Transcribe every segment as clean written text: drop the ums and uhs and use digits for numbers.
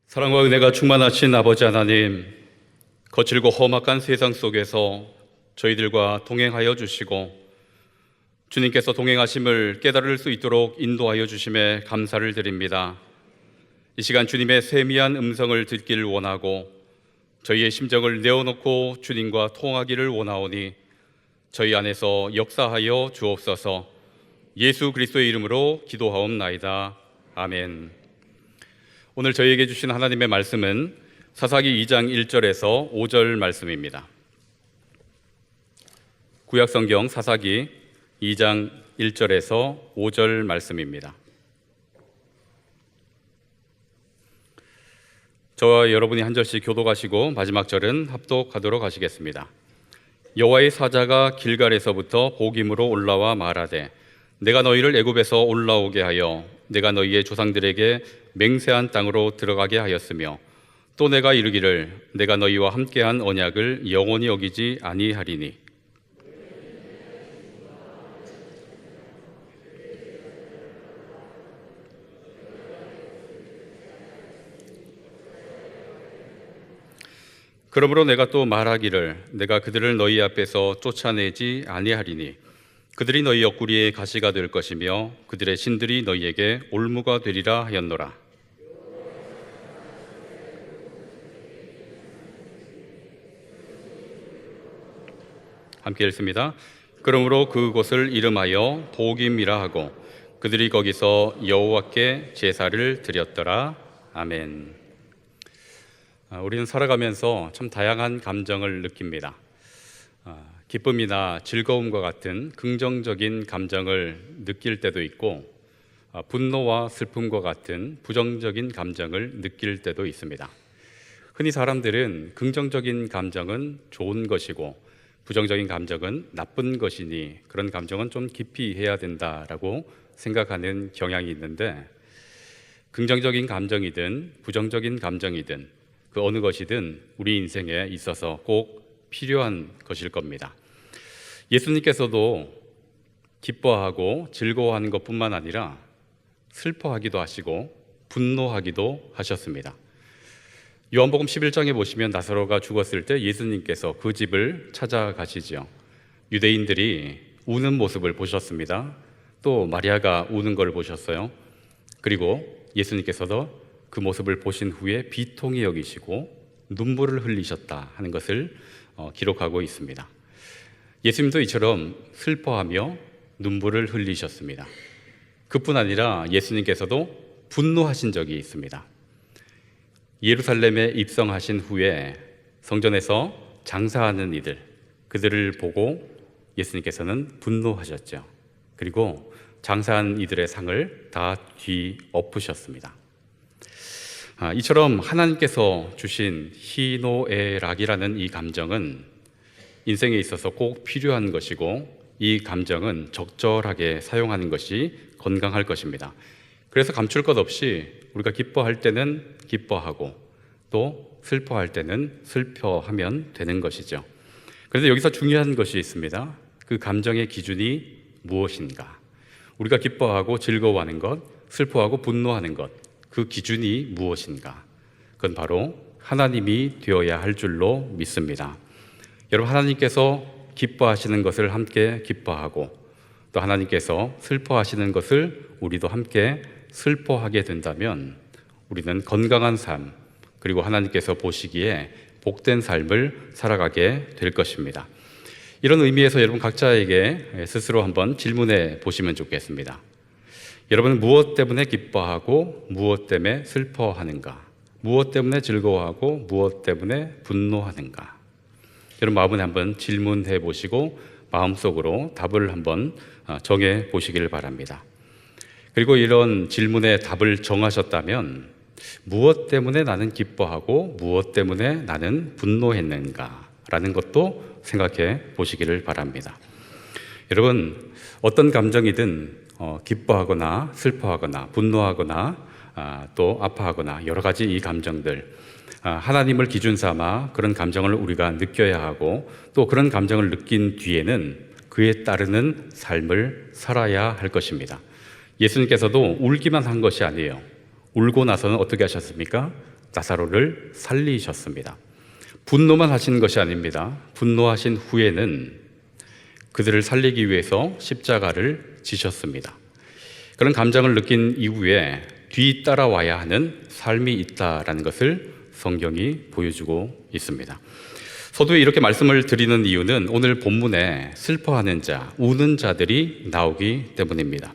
사랑과 은혜가 충만하신 아버지 하나님, 거칠고 험악한 세상 속에서 저희들과 동행하여 주시고 주님께서 동행하심을 깨달을 수 있도록 인도하여 주심에 감사를 드립니다. 이 시간 주님의 세미한 음성을 듣기를 원하고 저희의 심정을 내어놓고 주님과 통하기를 원하오니 저희 안에서 역사하여 주옵소서. 예수 그리스도의 이름으로 기도하옵나이다. 아멘. 오늘 저희에게 주신 하나님의 말씀은 사사기 2장 1절에서 5절 말씀입니다. 구약성경 사사기 2장 1절에서 5절 말씀입니다. 저와 여러분이 한 절씩 교독하시고 마지막 절은 합독하도록 하시겠습니다. 여호와의 사자가 길갈에서부터 복임으로 올라와 말하되 내가 너희를 애굽에서 올라오게 하여 내가 너희의 조상들에게 맹세한 땅으로 들어가게 하였으며 또 내가 이르기를 내가 너희와 함께한 언약을 영원히 어기지 아니하리니 그러므로 내가 또 말하기를 내가 그들을 너희 앞에서 쫓아내지 아니하리니 그들이 너희 옆구리에 가시가 될 것이며 그들의 신들이 너희에게 올무가 되리라 하였노라. 함께 읽습니다. 그러므로 그곳을 이름하여 복임이라 하고 그들이 거기서 여호와께 제사를 드렸더라. 아멘. 우리는 살아가면서 참 다양한 감정을 느낍니다. 기쁨이나 즐거움과 같은 긍정적인 감정을 느낄 때도 있고 분노와 슬픔과 같은 부정적인 감정을 느낄 때도 있습니다. 흔히 사람들은 긍정적인 감정은 좋은 것이고 부정적인 감정은 나쁜 것이니 그런 감정은 좀 깊이 해야 된다라고 생각하는 경향이 있는데 긍정적인 감정이든 부정적인 감정이든 그 어느 것이든 우리 인생에 있어서 꼭 필요한 것일 겁니다. 예수님께서도 기뻐하고 즐거워하는 것뿐만 아니라 슬퍼하기도 하시고 분노하기도 하셨습니다. 요한복음 11장에 보시면 나사로가 죽었을 때 예수님께서 그 집을 찾아가시지요. 유대인들이 우는 모습을 보셨습니다. 또 마리아가 우는 걸 보셨어요. 그리고 예수님께서도 그 모습을 보신 후에 비통히 여기시고 눈물을 흘리셨다 하는 것을 기록하고 있습니다. 예수님도 이처럼 슬퍼하며 눈물을 흘리셨습니다. 그뿐 아니라 예수님께서도 분노하신 적이 있습니다. 예루살렘에 입성하신 후에 성전에서 장사하는 이들, 그들을 보고 예수님께서는 분노하셨죠. 그리고 장사한 이들의 상을 다 뒤엎으셨습니다. 이처럼 하나님께서 주신 희노애락이라는 이 감정은 인생에 있어서 꼭 필요한 것이고 이 감정은 적절하게 사용하는 것이 건강할 것입니다. 그래서 감출 것 없이 우리가 기뻐할 때는 기뻐하고 또 슬퍼할 때는 슬퍼하면 되는 것이죠. 그런데 여기서 중요한 것이 있습니다. 그 감정의 기준이 무엇인가? 우리가 기뻐하고 즐거워하는 것, 슬퍼하고 분노하는 것, 그 기준이 무엇인가? 그건 바로 하나님이 되어야 할 줄로 믿습니다. 여러분, 하나님께서 기뻐하시는 것을 함께 기뻐하고 또 하나님께서 슬퍼하시는 것을 우리도 함께 슬퍼하게 된다면 우리는 건강한 삶 그리고 하나님께서 보시기에 복된 삶을 살아가게 될 것입니다. 이런 의미에서 여러분 각자에게 스스로 한번 질문해 보시면 좋겠습니다. 여러분은 무엇 때문에 기뻐하고 무엇 때문에 슬퍼하는가? 무엇 때문에 즐거워하고 무엇 때문에 분노하는가? 여러분 마음에 한번 질문해 보시고 마음속으로 답을 한번 정해 보시길 바랍니다. 그리고 이런 질문에 답을 정하셨다면 무엇 때문에 나는 기뻐하고 무엇 때문에 나는 분노했는가? 라는 것도 생각해 보시기를 바랍니다. 여러분 어떤 감정이든 기뻐하거나 슬퍼하거나 분노하거나 또 아파하거나 여러 가지 이 감정들 하나님을 기준 삼아 그런 감정을 우리가 느껴야 하고 또 그런 감정을 느낀 뒤에는 그에 따르는 삶을 살아야 할 것입니다. 예수님께서도 울기만 한 것이 아니에요. 울고 나서는 어떻게 하셨습니까? 나사로를 살리셨습니다. 분노만 하신 것이 아닙니다. 분노하신 후에는 그들을 살리기 위해서 십자가를 지셨습니다. 그런 감정을 느낀 이후에 뒤따라와야 하는 삶이 있다라는 것을 성경이 보여주고 있습니다. 서두에 이렇게 말씀을 드리는 이유는 오늘 본문에 슬퍼하는 자, 우는 자들이 나오기 때문입니다.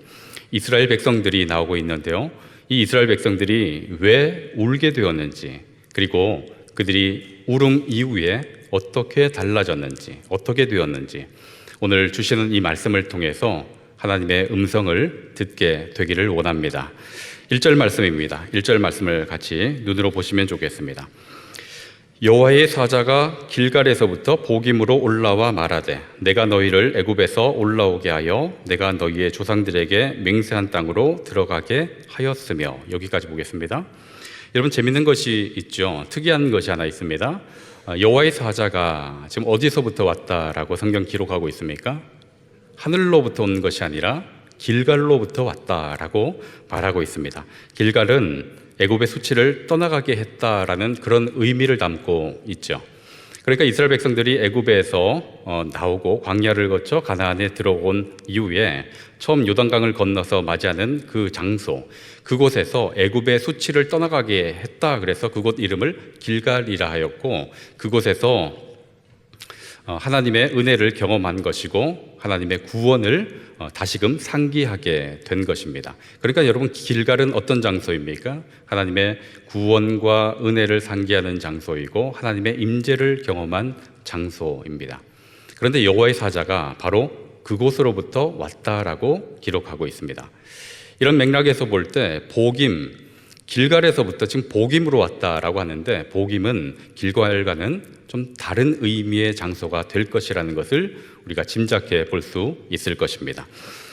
이스라엘 백성들이 나오고 있는데요. 이 이스라엘 백성들이 왜 울게 되었는지, 그리고 그들이 울음 이후에 어떻게 달라졌는지, 어떻게 되었는지 오늘 주시는 이 말씀을 통해서 하나님의 음성을 듣게 되기를 원합니다. 1절 말씀입니다. 1절 말씀을 같이 눈으로 보시면 좋겠습니다. 여호와의 사자가 길갈에서부터 보김으로 올라와 말하되 내가 너희를 애굽에서 올라오게 하여 내가 너희의 조상들에게 맹세한 땅으로 들어가게 하였으며. 여기까지 보겠습니다. 여러분, 재밌는 것이 있죠. 특이한 것이 하나 있습니다. 여호와의 사자가 지금 어디서부터 왔다라고 성경 기록하고 있습니까? 하늘로부터 온 것이 아니라 길갈로부터 왔다라고 말하고 있습니다. 길갈은 애굽의 수치를 떠나가게 했다라는 그런 의미를 담고 있죠. 그러니까 이스라엘 백성들이 애굽에서 나오고 광야를 거쳐 가나안에 들어온 이후에 처음 요단강을 건너서 맞이하는 그 장소, 그곳에서 애굽의 수치를 떠나가게 했다. 그래서 그곳 이름을 길갈이라 하였고, 그곳에서 하나님의 은혜를 경험한 것이고 하나님의 구원을 다시금 상기하게 된 것입니다. 그러니까 여러분, 길갈은 어떤 장소입니까? 하나님의 구원과 은혜를 상기하는 장소이고 하나님의 임재를 경험한 장소입니다. 그런데 여호와의 사자가 바로 그곳으로부터 왔다라고 기록하고 있습니다. 이런 맥락에서 볼 때 보김, 길갈에서부터 지금 보김으로 왔다라고 하는데, 보김은 길갈과는 좀 다른 의미의 장소가 될 것이라는 것을 우리가 짐작해 볼 수 있을 것입니다.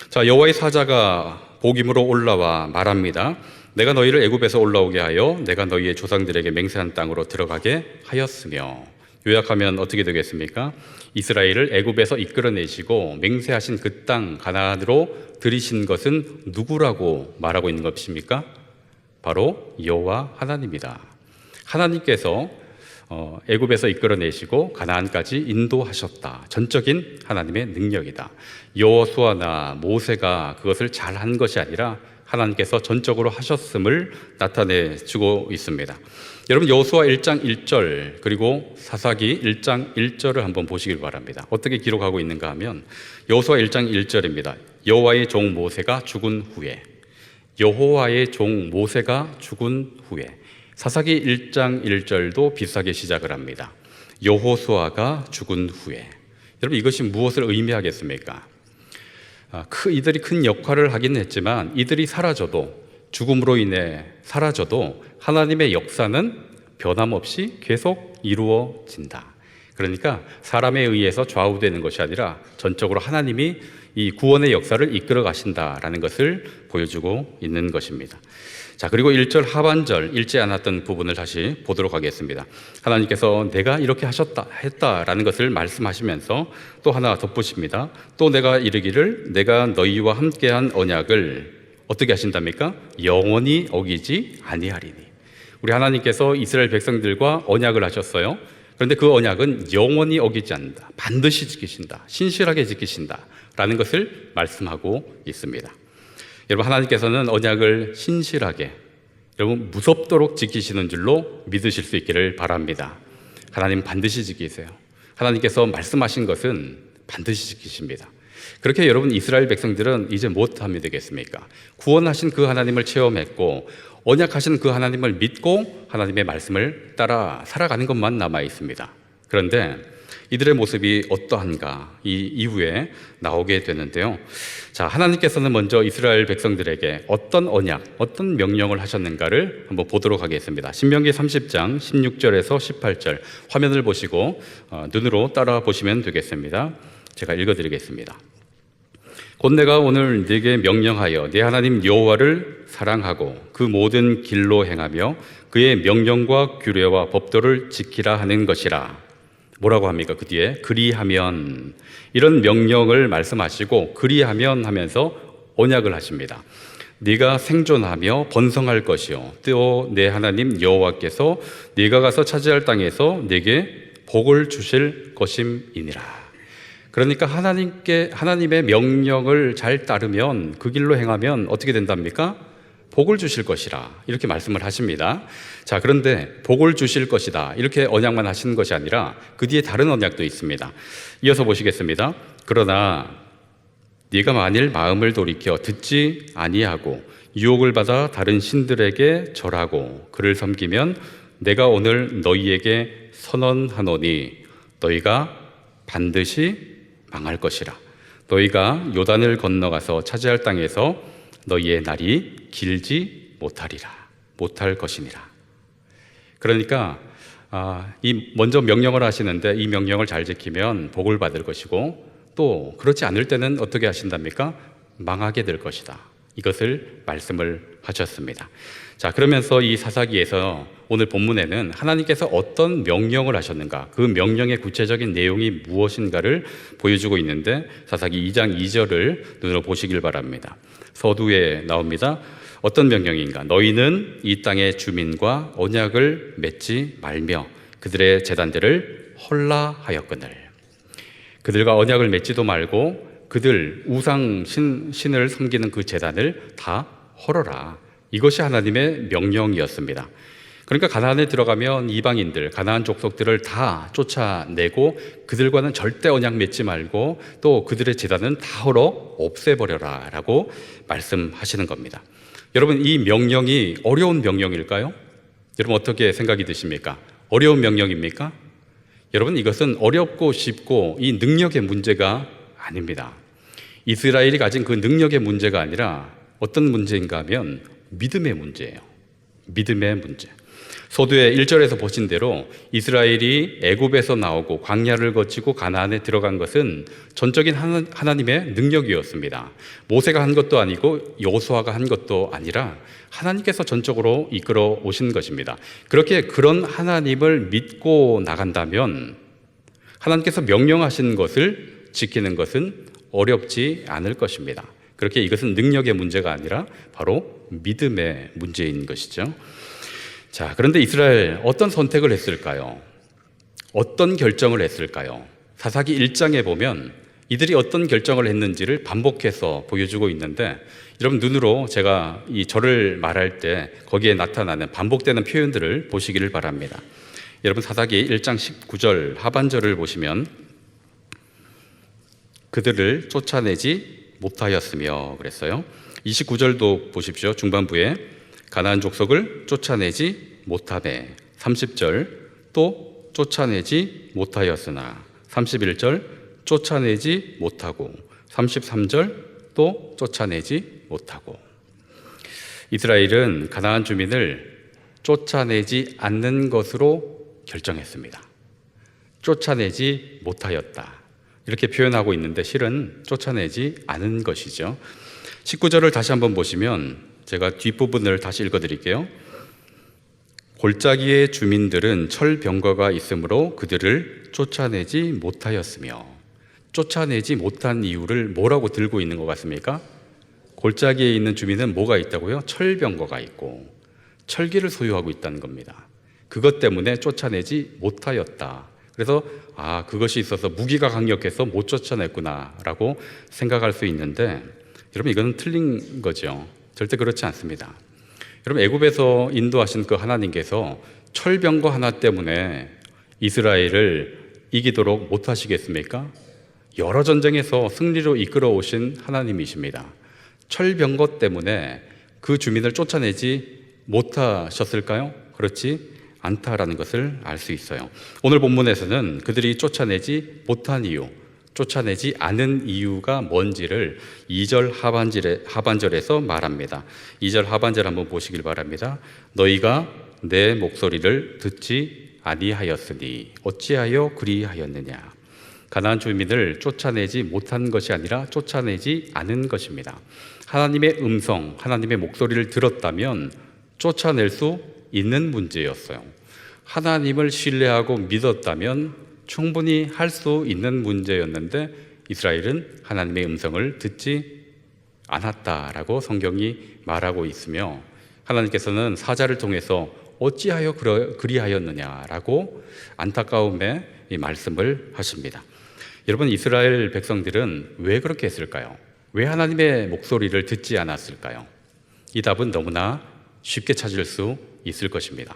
자, 여호와의 사자가 보김으로 올라와 말합니다. 내가 너희를 애굽에서 올라오게 하여 내가 너희의 조상들에게 맹세한 땅으로 들어가게 하였으며. 요약하면 어떻게 되겠습니까? 이스라엘을 애굽에서 이끌어내시고 맹세하신 그 땅 가나안으로 들이신 것은 누구라고 말하고 있는 것입니까? 바로 여호와 하나님이다. 하나님께서 애굽에서 이끌어내시고 가나안까지 인도하셨다. 전적인 하나님의 능력이다. 여호수아나 모세가 그것을 잘한 것이 아니라 하나님께서 전적으로 하셨음을 나타내주고 있습니다. 여러분, 여호수아 1장 1절 그리고 사사기 1장 1절을 한번 보시길 바랍니다. 어떻게 기록하고 있는가 하면 여호수아 1장 1절입니다. 여호와의 종 모세가 죽은 후에, 여호와의 종 모세가 죽은 후에. 사사기 1장 1절도 비슷하게 시작을 합니다. 여호수아가 죽은 후에. 여러분, 이것이 무엇을 의미하겠습니까? 이들이 큰 역할을 하긴 했지만 이들이 사라져도, 죽음으로 인해 사라져도 하나님의 역사는 변함없이 계속 이루어진다. 그러니까 사람에 의해서 좌우되는 것이 아니라 전적으로 하나님이 이 구원의 역사를 이끌어 가신다라는 것을 보여주고 있는 것입니다. 자, 그리고 1절 하반절 읽지 않았던 부분을 다시 보도록 하겠습니다. 하나님께서 내가 이렇게 했다라는 것을 말씀하시면서 또 하나 덧붙입니다. 또 내가 이르기를 내가 너희와 함께한 언약을 어떻게 하신답니까? 영원히 어기지 아니하리니. 우리 하나님께서 이스라엘 백성들과 언약을 하셨어요. 그런데 그 언약은 영원히 어기지 않는다. 반드시 지키신다. 신실하게 지키신다. 라는 것을 말씀하고 있습니다. 여러분, 하나님께서는 언약을 신실하게, 여러분 무섭도록 지키시는 줄로 믿으실 수 있기를 바랍니다. 하나님 반드시 지키세요. 하나님께서 말씀하신 것은 반드시 지키십니다. 그렇게 여러분, 이스라엘 백성들은 이제 무엇하면 되겠습니까? 구원하신 그 하나님을 체험했고 언약하신 그 하나님을 믿고 하나님의 말씀을 따라 살아가는 것만 남아 있습니다. 그런데 이들의 모습이 어떠한가 이 이후에 나오게 되는데요. 자, 하나님께서는 먼저 이스라엘 백성들에게 어떤 언약, 어떤 명령을 하셨는가를 한번 보도록 하겠습니다. 신명기 30장 16절에서 18절 화면을 보시고 눈으로 따라 보시면 되겠습니다. 제가 읽어드리겠습니다. 곧 내가 오늘 네게 명령하여 네 하나님 여호와를 사랑하고 그 모든 길로 행하며 그의 명령과 규례와 법도를 지키라 하는 것이라. 뭐라고 합니까? 그 뒤에 그리하면, 이런 명령을 말씀하시고 그리하면 하면서 언약을 하십니다. 네가 생존하며 번성할 것이요 또 내 하나님 여호와께서 네가 가서 차지할 땅에서 네게 복을 주실 것임이니라. 그러니까 하나님의 명령을 잘 따르면, 그 길로 행하면 어떻게 된답니까? 복을 주실 것이라, 이렇게 말씀을 하십니다. 자, 그런데 복을 주실 것이다, 이렇게 언약만 하시는 것이 아니라 그 뒤에 다른 언약도 있습니다. 이어서 보시겠습니다. 그러나 네가 만일 마음을 돌이켜 듣지 아니하고 유혹을 받아 다른 신들에게 절하고 그를 섬기면 내가 오늘 너희에게 선언하노니 너희가 반드시 망할 것이라. 너희가 요단을 건너가서 차지할 땅에서 너희의 날이 길지 못할 것이니라. 그러니까 먼저 명령을 하시는데 이 명령을 잘 지키면 복을 받을 것이고, 또 그렇지 않을 때는 어떻게 하신답니까? 망하게 될 것이다, 이것을 말씀을 하셨습니다. 자, 그러면서 이 사사기에서 오늘 본문에는 하나님께서 어떤 명령을 하셨는가, 그 명령의 구체적인 내용이 무엇인가를 보여주고 있는데, 사사기 2장 2절을 눈으로 보시길 바랍니다. 서두에 나옵니다. 어떤 명령인가? 너희는 이 땅의 주민과 언약을 맺지 말며 그들의 제단들을 헐라하였거늘. 그들과 언약을 맺지도 말고 그들 우상 신을 섬기는 그 제단을 다 헐어라. 이것이 하나님의 명령이었습니다. 그러니까 가나안에 들어가면 이방인들, 가나안 족속들을 다 쫓아내고 그들과는 절대 언약 맺지 말고 또 그들의 제단은 다 헐어 없애버려라 라고 말씀하시는 겁니다. 여러분, 이 명령이 어려운 명령일까요? 여러분, 어떻게 생각이 드십니까? 어려운 명령입니까? 여러분, 이것은 어렵고 쉽고 이 능력의 문제가 아닙니다. 이스라엘이 가진 그 능력의 문제가 아니라 어떤 문제인가 하면 믿음의 문제예요. 믿음의 문제. 서두에 1절에서 보신 대로 이스라엘이 애굽에서 나오고 광야를 거치고 가나안에 들어간 것은 전적인 하나님의 능력이었습니다. 모세가 한 것도 아니고 여호수아가 한 것도 아니라 하나님께서 전적으로 이끌어 오신 것입니다. 그렇게 그런 하나님을 믿고 나간다면 하나님께서 명령하신 것을 지키는 것은 어렵지 않을 것입니다. 그렇게 이것은 능력의 문제가 아니라 바로 믿음의 문제인 것이죠. 자, 그런데 이스라엘 어떤 선택을 했을까요? 어떤 결정을 했을까요? 사사기 1장에 보면 이들이 어떤 결정을 했는지를 반복해서 보여주고 있는데, 여러분 눈으로 제가 이 절을 말할 때 거기에 나타나는 반복되는 표현들을 보시기를 바랍니다. 여러분, 사사기 1장 19절 하반절을 보시면 그들을 쫓아내지 못하였으며 그랬어요. 29절도 보십시오. 중반부에 가나안 족속을 쫓아내지 못하되, 30절 또 쫓아내지 못하였으나, 31절 쫓아내지 못하고, 33절 또 쫓아내지 못하고. 이스라엘은 가나안 주민을 쫓아내지 않는 것으로 결정했습니다. 쫓아내지 못하였다, 이렇게 표현하고 있는데 실은 쫓아내지 않은 것이죠. 19절을 다시 한번 보시면 제가 뒷부분을 다시 읽어드릴게요. 골짜기의 주민들은 철병거가 있으므로 그들을 쫓아내지 못하였으며. 쫓아내지 못한 이유를 뭐라고 들고 있는 것 같습니까? 골짜기에 있는 주민은 뭐가 있다고요? 철병거가 있고 철기를 소유하고 있다는 겁니다. 그것 때문에 쫓아내지 못하였다. 그래서 그것이 있어서 무기가 강력해서 못 쫓아냈구나 라고 생각할 수 있는데, 여러분 이건 틀린 거죠. 절대 그렇지 않습니다. 여러분, 애굽에서 인도하신 그 하나님께서 철병거 하나 때문에 이스라엘을 이기도록 못하시겠습니까? 여러 전쟁에서 승리로 이끌어 오신 하나님이십니다. 철병거 때문에 그 주민을 쫓아내지 못하셨을까요? 그렇지 않다라는 것을 알 수 있어요. 오늘 본문에서는 그들이 쫓아내지 못한 이유, 쫓아내지 않은 이유가 뭔지를 2절 하반절에서 말합니다. 2절 하반절 한번 보시길 바랍니다. 너희가 내 목소리를 듣지 아니하였으니 어찌하여 그리하였느냐. 가나안 주민을 쫓아내지 못한 것이 아니라 쫓아내지 않은 것입니다. 하나님의 음성, 하나님의 목소리를 들었다면 쫓아낼 수 있는 문제였어요. 하나님을 신뢰하고 믿었다면 충분히 할 수 있는 문제였는데 이스라엘은 하나님의 음성을 듣지 않았다라고 성경이 말하고 있으며, 하나님께서는 사자를 통해서 어찌하여 그리하였느냐라고 안타까움의 이 말씀을 하십니다. 여러분, 이스라엘 백성들은 왜 그렇게 했을까요? 왜 하나님의 목소리를 듣지 않았을까요? 이 답은 너무나 쉽게 찾을 수 있을 것입니다.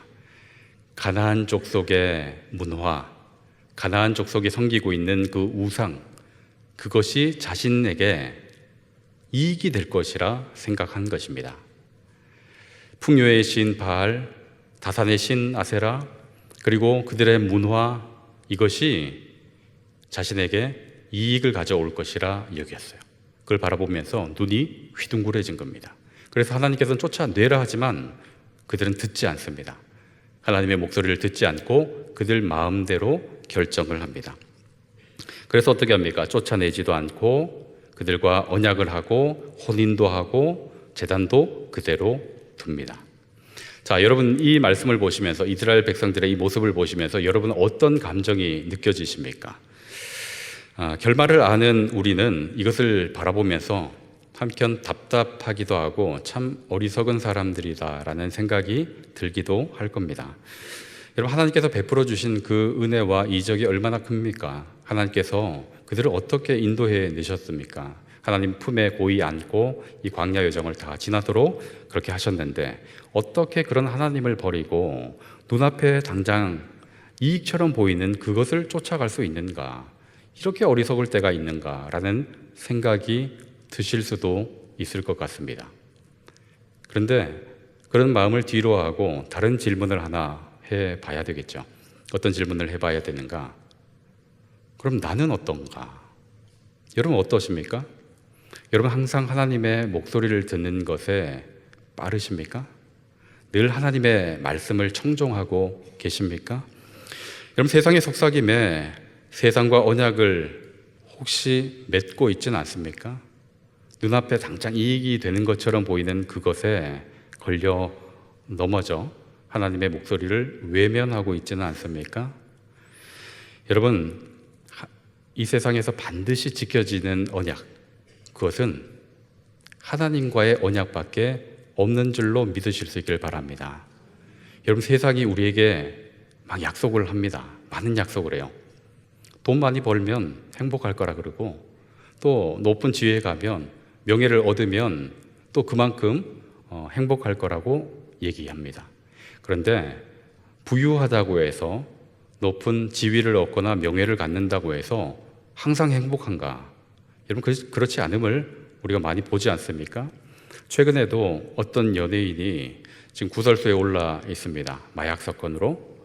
가나안 족속의 문화, 가나안 족속이 섬기고 있는 그 우상, 그것이 자신에게 이익이 될 것이라 생각한 것입니다. 풍요의 신 바알, 다산의 신 아세라, 그리고 그들의 문화, 이것이 자신에게 이익을 가져올 것이라 여겼어요. 그걸 바라보면서 눈이 휘둥그레진 겁니다. 그래서 하나님께서는 쫓아내라 하지만 그들은 듣지 않습니다. 하나님의 목소리를 듣지 않고 그들 마음대로 결정을 합니다. 그래서 어떻게 합니까? 쫓아내지도 않고 그들과 언약을 하고 혼인도 하고 제단도 그대로 둡니다. 자, 여러분, 이 말씀을 보시면서, 이스라엘 백성들의 이 모습을 보시면서 여러분은 어떤 감정이 느껴지십니까? 결말을 아는 우리는 이것을 바라보면서 한편 답답하기도 하고 참 어리석은 사람들이다라는 생각이 들기도 할 겁니다. 여러분, 하나님께서 베풀어 주신 그 은혜와 이적이 얼마나 큽니까? 하나님께서 그들을 어떻게 인도해 내셨습니까? 하나님 품에 고이 안고 이 광야 여정을 다 지나도록 그렇게 하셨는데, 어떻게 그런 하나님을 버리고 눈앞에 당장 이익처럼 보이는 그것을 쫓아갈 수 있는가? 이렇게 어리석을 때가 있는가라는 생각이 드실 수도 있을 것 같습니다. 그런데 그런 마음을 뒤로 하고 다른 질문을 하나 해봐야 되겠죠. 어떤 질문을 해봐야 되는가? 그럼 나는 어떤가? 여러분 어떠십니까? 여러분 항상 하나님의 목소리를 듣는 것에 빠르십니까? 늘 하나님의 말씀을 청종하고 계십니까? 여러분, 세상의 속삭임에 세상과 언약을 혹시 맺고 있지는 않습니까? 눈앞에 당장 이익이 되는 것처럼 보이는 그것에 걸려 넘어져 하나님의 목소리를 외면하고 있지는 않습니까? 여러분, 이 세상에서 반드시 지켜지는 언약, 그것은 하나님과의 언약밖에 없는 줄로 믿으실 수 있기를 바랍니다. 여러분, 세상이 우리에게 막 약속을 합니다. 많은 약속을 해요. 돈 많이 벌면 행복할 거라 그러고, 또 높은 지위에 가면, 명예를 얻으면 또 그만큼 행복할 거라고 얘기합니다. 그런데 부유하다고 해서, 높은 지위를 얻거나 명예를 갖는다고 해서 항상 행복한가? 여러분, 그렇지 않음을 우리가 많이 보지 않습니까? 최근에도 어떤 연예인이 지금 구설수에 올라 있습니다. 마약 사건으로.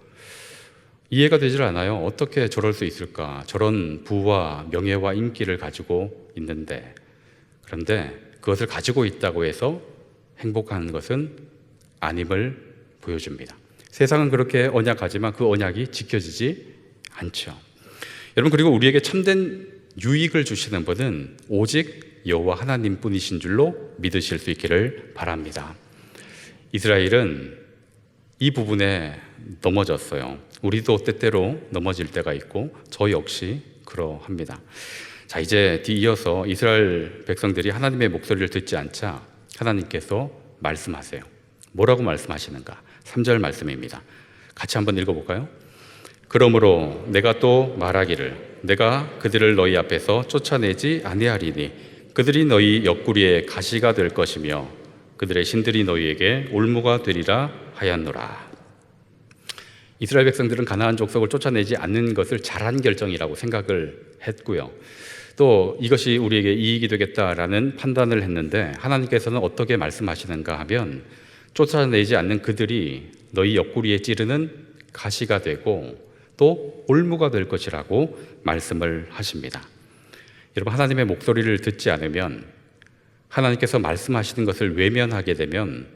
이해가 되질 않아요. 어떻게 저럴 수 있을까? 저런 부와 명예와 인기를 가지고 있는데, 그런데 그것을 가지고 있다고 해서 행복한 것은 아님을 보여줍니다. 세상은 그렇게 언약하지만 그 언약이 지켜지지 않죠. 여러분, 그리고 우리에게 참된 유익을 주시는 분은 오직 여호와 하나님뿐이신 줄로 믿으실 수 있기를 바랍니다. 이스라엘은 이 부분에 넘어졌어요. 우리도 때때로 넘어질 때가 있고 저 역시 그러합니다. 자, 이제 뒤이어서 이스라엘 백성들이 하나님의 목소리를 듣지 않자 하나님께서 말씀하세요. 뭐라고 말씀하시는가? 3절 말씀입니다. 같이 한번 읽어볼까요? 그러므로 내가 또 말하기를 내가 그들을 너희 앞에서 쫓아내지 아니하리니 그들이 너희 옆구리에 가시가 될 것이며 그들의 신들이 너희에게 올무가 되리라 하였노라. 이스라엘 백성들은 가나안 족속을 쫓아내지 않는 것을 잘한 결정이라고 생각을 했고요. 또 이것이 우리에게 이익이 되겠다라는 판단을 했는데, 하나님께서는 어떻게 말씀하시는가 하면 쫓아내지 않는 그들이 너희 옆구리에 찌르는 가시가 되고 또 올무가 될 것이라고 말씀을 하십니다. 여러분, 하나님의 목소리를 듣지 않으면, 하나님께서 말씀하시는 것을 외면하게 되면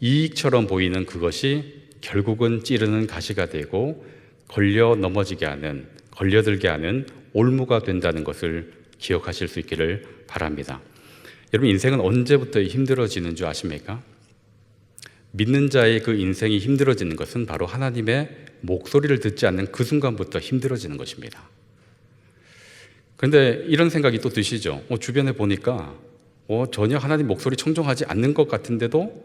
이익처럼 보이는 그것이 결국은 찌르는 가시가 되고 걸려 넘어지게 하는, 걸려들게 하는 올무가 된다는 것을 기억하실 수 있기를 바랍니다. 여러분, 인생은 언제부터 힘들어지는 줄 아십니까? 믿는 자의 그 인생이 힘들어지는 것은 바로 하나님의 목소리를 듣지 않는 그 순간부터 힘들어지는 것입니다. 그런데 이런 생각이 또 드시죠? 주변에 보니까 전혀 하나님 목소리 청종하지 않는 것 같은데도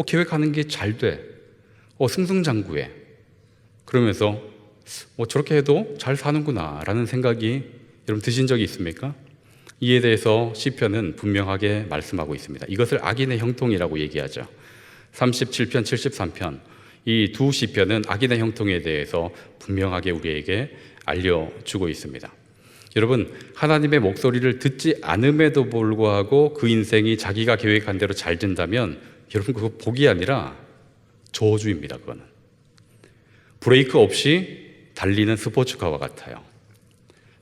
계획하는 게 잘 돼. 승승장구해. 그러면서 저렇게 해도 잘 사는구나 라는 생각이 여러분 드신 적이 있습니까? 이에 대해서 시편은 분명하게 말씀하고 있습니다. 이것을 악인의 형통이라고 얘기하죠. 37편, 73편 이 두 시편은 악인의 형통에 대해서 분명하게 우리에게 알려주고 있습니다. 여러분, 하나님의 목소리를 듣지 않음에도 불구하고 그 인생이 자기가 계획한 대로 잘 된다면 여러분, 그거 복이 아니라 저주입니다. 그거는 브레이크 없이 달리는 스포츠카와 같아요.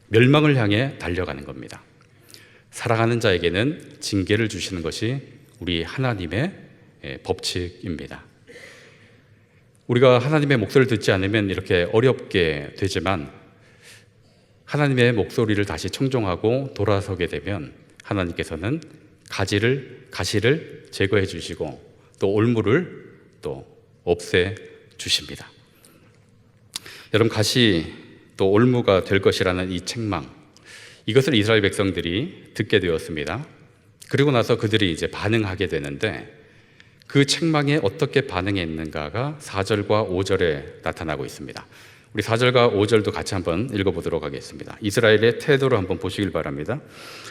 멸망을 향해 달려가는 겁니다. 사랑하는 자에게는 징계를 주시는 것이 우리 하나님의 법칙입니다. 우리가 하나님의 목소리를 듣지 않으면 이렇게 어렵게 되지만 하나님의 목소리를 다시 청종하고 돌아서게 되면 하나님께서는 가시를 제거해 주시고 또 올무를 또 없애 주십니다. 여러분, 가시 또 올무가 될 것이라는 이 책망, 이것을 이스라엘 백성들이 듣게 되었습니다. 그리고 나서 그들이 이제 반응하게 되는데 그 책망에 어떻게 반응했는가가 4절과 5절에 나타나고 있습니다. 우리 4절과 5절도 같이 한번 읽어보도록 하겠습니다. 이스라엘의 태도를 한번 보시길 바랍니다.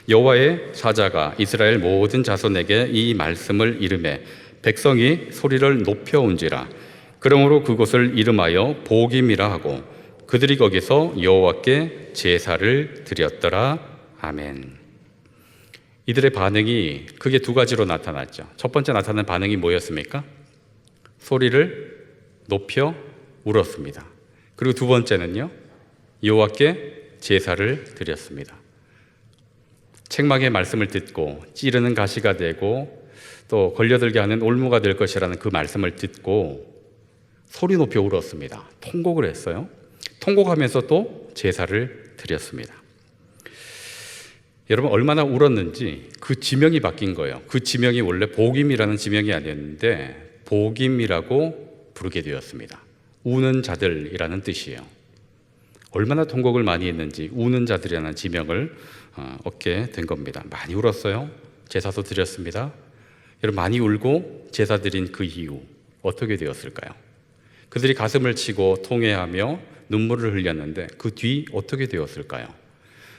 여호와의 사자가 이스라엘 모든 자손에게 이 말씀을 이르매 백성이 소리를 높여온지라. 그러므로 그곳을 이름하여 보김이라 하고 그들이 거기서 여호와께 제사를 드렸더라. 아멘. 이들의 반응이 크게 두 가지로 나타났죠. 첫 번째 나타난 반응이 뭐였습니까? 소리를 높여 울었습니다. 그리고 두 번째는요, 여호와께 제사를 드렸습니다. 책망의 말씀을 듣고 찌르는 가시가 되고 또 걸려들게 하는 올무가 될 것이라는 그 말씀을 듣고 소리 높여 울었습니다. 통곡을 했어요. 통곡하면서 또 제사를 드렸습니다. 여러분, 얼마나 울었는지 그 지명이 바뀐 거예요. 그 지명이 원래 복임이라는 지명이 아니었는데 복임이라고 부르게 되었습니다. 우는 자들이라는 뜻이에요. 얼마나 통곡을 많이 했는지 우는 자들이라는 지명을 얻게 된 겁니다. 많이 울었어요. 제사도 드렸습니다. 여러분, 많이 울고 제사 드린 그 이후 어떻게 되었을까요? 그들이 가슴을 치고 통회하며 눈물을 흘렸는데 그 뒤 어떻게 되었을까요?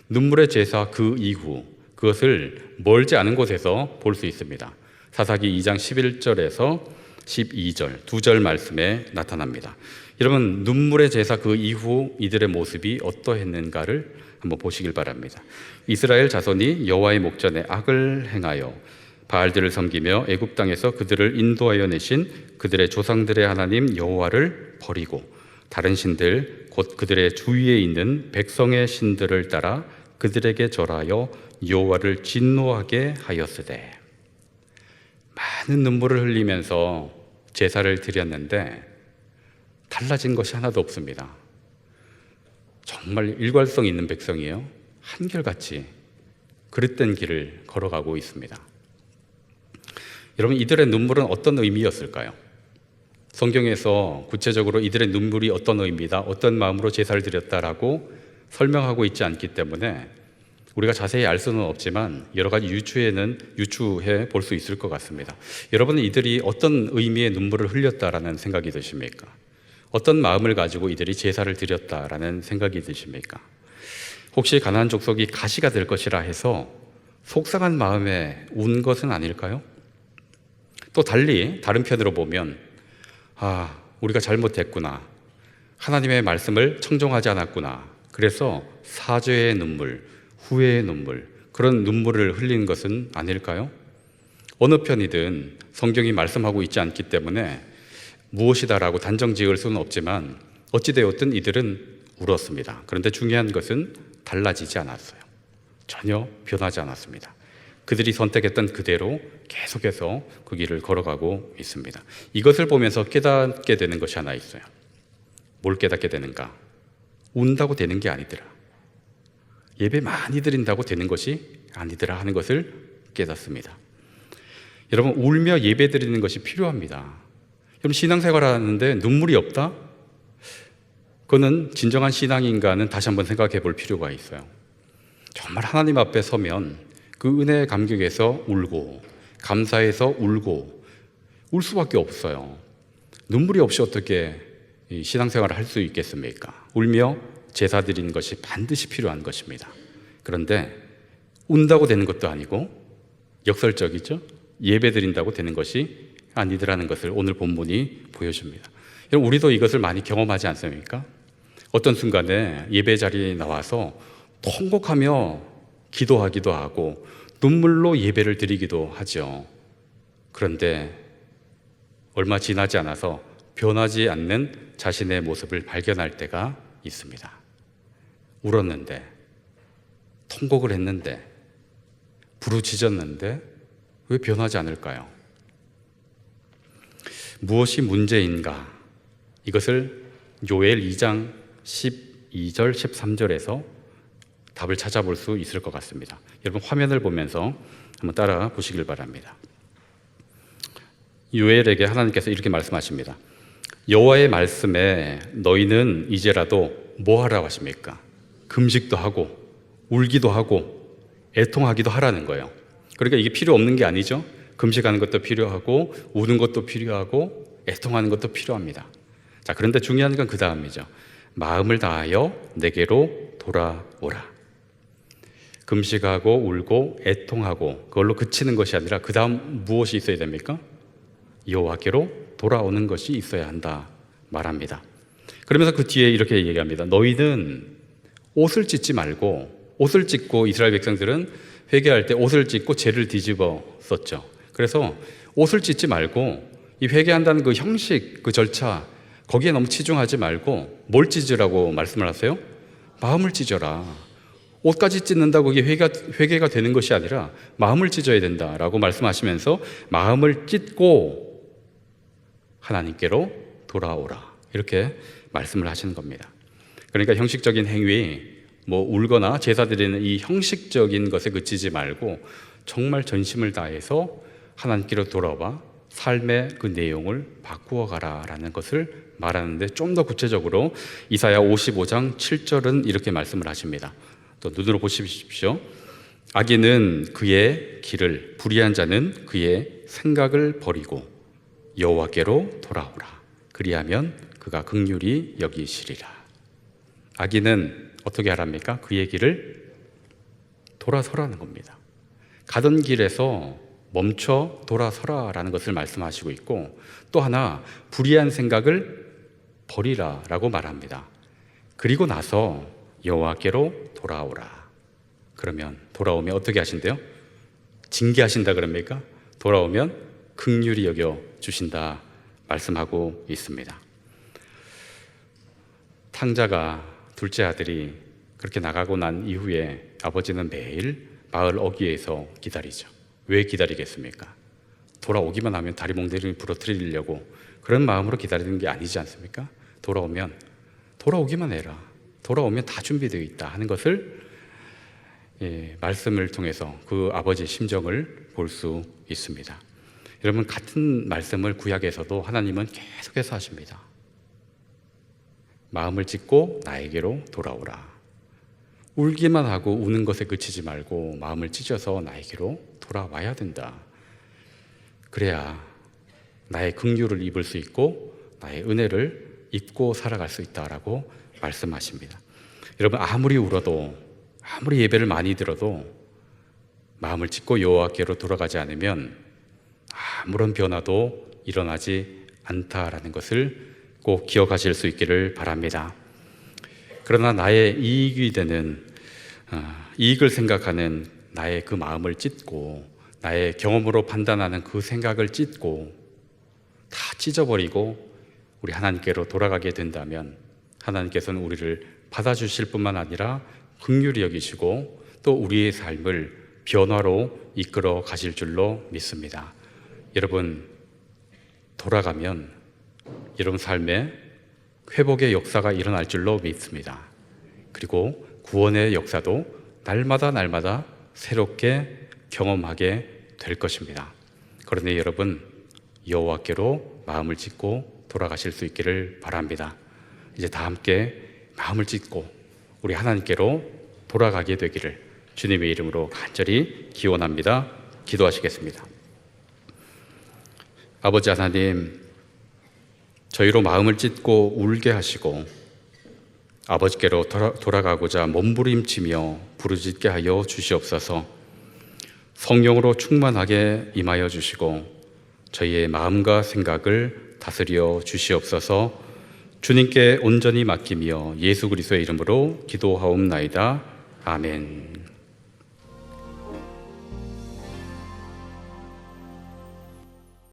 눈물의 제사 그 이후 그것을 멀지 않은 곳에서 볼 수 있습니다. 사사기 2장 11절에서 12절 두 절 말씀에 나타납니다. 여러분, 눈물의 제사 그 이후 이들의 모습이 어떠했는가를 한번 보시길 바랍니다. 이스라엘 자손이 여호와의 목전에 악을 행하여 바알들을 섬기며 애굽 땅에서 그들을 인도하여 내신 그들의 조상들의 하나님 여호와를 버리고 다른 신들 곧 그들의 주위에 있는 백성의 신들을 따라 그들에게 절하여 여호와를 진노하게 하였으되. 많은 눈물을 흘리면서 제사를 드렸는데 달라진 것이 하나도 없습니다. 정말 일관성 있는 백성이에요. 한결같이 그릇된 길을 걸어가고 있습니다. 여러분, 이들의 눈물은 어떤 의미였을까요? 성경에서 구체적으로 이들의 눈물이 어떤 의미다, 어떤 마음으로 제사를 드렸다라고 설명하고 있지 않기 때문에 우리가 자세히 알 수는 없지만 여러 가지 유추해 볼 수 있을 것 같습니다. 여러분은 이들이 어떤 의미의 눈물을 흘렸다라는 생각이 드십니까? 어떤 마음을 가지고 이들이 제사를 드렸다라는 생각이 드십니까? 혹시 가나안 족속이 가시가 될 것이라 해서 속상한 마음에 운 것은 아닐까요? 또 달리 다른 편으로 보면 우리가 잘못했구나, 하나님의 말씀을 청종하지 않았구나, 그래서 사죄의 눈물, 후회의 눈물, 그런 눈물을 흘리는 것은 아닐까요? 어느 편이든 성경이 말씀하고 있지 않기 때문에 무엇이다라고 단정 지을 수는 없지만 어찌되었든 이들은 울었습니다. 그런데 중요한 것은 달라지지 않았어요. 전혀 변하지 않았습니다. 그들이 선택했던 그대로 계속해서 그 길을 걸어가고 있습니다. 이것을 보면서 깨닫게 되는 것이 하나 있어요. 뭘 깨닫게 되는가? 운다고 되는 게 아니더라. 예배 많이 드린다고 되는 것이 아니더라 하는 것을 깨닫습니다. 여러분, 울며 예배 드리는 것이 필요합니다. 여러분, 신앙생활 하는데 눈물이 없다? 그거는 진정한 신앙인가는 다시 한번 생각해 볼 필요가 있어요. 정말 하나님 앞에 서면 그 그 은혜의 감격에서 울고 감사해서 울고 울 수밖에 없어요. 눈물이 없이 어떻게 이 신앙생활을 할 수 있겠습니까? 울며 제사 드리는 것이 반드시 필요한 것입니다. 그런데 운다고 되는 것도 아니고 역설적이죠. 예배 드린다고 되는 것이 아니더라는 것을 오늘 본문이 보여줍니다. 여러분, 우리도 이것을 많이 경험하지 않습니까? 어떤 순간에 예배 자리에 나와서 통곡하며 기도하기도 하고 눈물로 예배를 드리기도 하죠. 그런데 얼마 지나지 않아서 변하지 않는 자신의 모습을 발견할 때가 있습니다. 울었는데, 통곡을 했는데, 부르짖었는데 왜 변하지 않을까요? 무엇이 문제인가? 이것을 요엘 2장 12절, 13절에서 답을 찾아볼 수 있을 것 같습니다. 여러분, 화면을 보면서 한번 따라 보시길 바랍니다. 요엘에게 하나님께서 이렇게 말씀하십니다. 여호와의 말씀에 너희는 이제라도 뭐 하라고 하십니까? 금식도 하고 울기도 하고 애통하기도 하라는 거예요. 그러니까 이게 필요 없는 게 아니죠. 금식하는 것도 필요하고 우는 것도 필요하고 애통하는 것도 필요합니다. 자, 그런데 중요한 건 그 다음이죠. 마음을 다하여 내게로 돌아오라. 금식하고 울고 애통하고 그걸로 그치는 것이 아니라 그 다음 무엇이 있어야 됩니까? 여호와께로 돌아오는 것이 있어야 한다 말합니다. 그러면서 그 뒤에 이렇게 얘기합니다. 너희는 옷을 찢지 말고, 옷을 찢고 이스라엘 백성들은 회개할 때 옷을 찢고 죄를 뒤집어 썼죠. 그래서 옷을 찢지 말고 이 회개한다는 그 형식, 그 절차 거기에 너무 치중하지 말고 뭘 찢으라고 말씀을 하세요? 마음을 찢어라. 옷까지 찢는다고 이게 회개가 되는 것이 아니라 마음을 찢어야 된다라고 말씀하시면서 마음을 찢고 하나님께로 돌아오라, 이렇게 말씀을 하시는 겁니다. 그러니까 형식적인 행위, 뭐 울거나 제사 드리는 이 형식적인 것에 그치지 말고 정말 전심을 다해서 하나님께로 돌아와 삶의 그 내용을 바꾸어 가라라는 것을 말하는데, 좀 더 구체적으로 이사야 55장 7절은 이렇게 말씀을 하십니다. 또 눈으로 보십시오. 악인은 그의 길을, 불의한 자는 그의 생각을 버리고 여호와께로 돌아오라. 그리하면 그가 긍휼히 여기시리라. 악인은 어떻게 하랍니까? 그의 길을 돌아서라는 겁니다. 가던 길에서 멈춰 돌아서라라는 것을 말씀하시고 있고, 또 하나 불의한 생각을 버리라라고 말합니다. 그리고 나서 여호와께로 돌아오라. 그러면 돌아오면 어떻게 하신대요? 징계하신다 그럽니까? 돌아오면 긍휼히 여겨 주신다 말씀하고 있습니다. 탕자가, 둘째 아들이 그렇게 나가고 난 이후에 아버지는 매일 마을 어귀에서 기다리죠. 왜 기다리겠습니까? 돌아오기만 하면 다리 몽둥이를 부러뜨리려고 그런 마음으로 기다리는 게 아니지 않습니까? 돌아오기만 해라. 돌아오면 다 준비되어 있다 하는 것을 말씀을 통해서 그 아버지의 심정을 볼 수 있습니다. 여러분, 같은 말씀을 구약에서도 하나님은 계속해서 하십니다. 마음을 찢고 나에게로 돌아오라. 울기만 하고 우는 것에 그치지 말고 마음을 찢어서 나에게로 돌아와야 된다. 그래야 나의 긍휼을 입을 수 있고 나의 은혜를 입고 살아갈 수 있다라고 말씀하십니다. 여러분, 아무리 울어도, 아무리 예배를 많이 들어도 마음을 찢고 여호와께로 돌아가지 않으면 아무런 변화도 일어나지 않다라는 것을 꼭 기억하실 수 있기를 바랍니다. 그러나 나의 이익이 되는, 이익을 생각하는 나의 그 마음을 찢고, 나의 경험으로 판단하는 그 생각을 찢고 다 찢어버리고 우리 하나님께로 돌아가게 된다면 하나님께서는 우리를 받아주실 뿐만 아니라 긍휼히 여기시고 또 우리의 삶을 변화로 이끌어 가실 줄로 믿습니다. 여러분, 돌아가면 여러분 삶에 회복의 역사가 일어날 줄로 믿습니다. 그리고 구원의 역사도 날마다 새롭게 경험하게 될 것입니다. 그런데 여러분, 여호와께로 마음을 찢고 돌아가실 수 있기를 바랍니다. 이제 다 함께 마음을 찢고 우리 하나님께로 돌아가게 되기를 주님의 이름으로 간절히 기원합니다. 기도하시겠습니다. 아버지 하나님, 저희로 마음을 찢고 울게 하시고 아버지께로 돌아가고자 몸부림치며 부르짖게 하여 주시옵소서. 성령으로 충만하게 임하여 주시고 저희의 마음과 생각을 다스려 주시옵소서. 주님께 온전히 맡기며 예수 그리스도의 이름으로 기도하옵나이다. 아멘.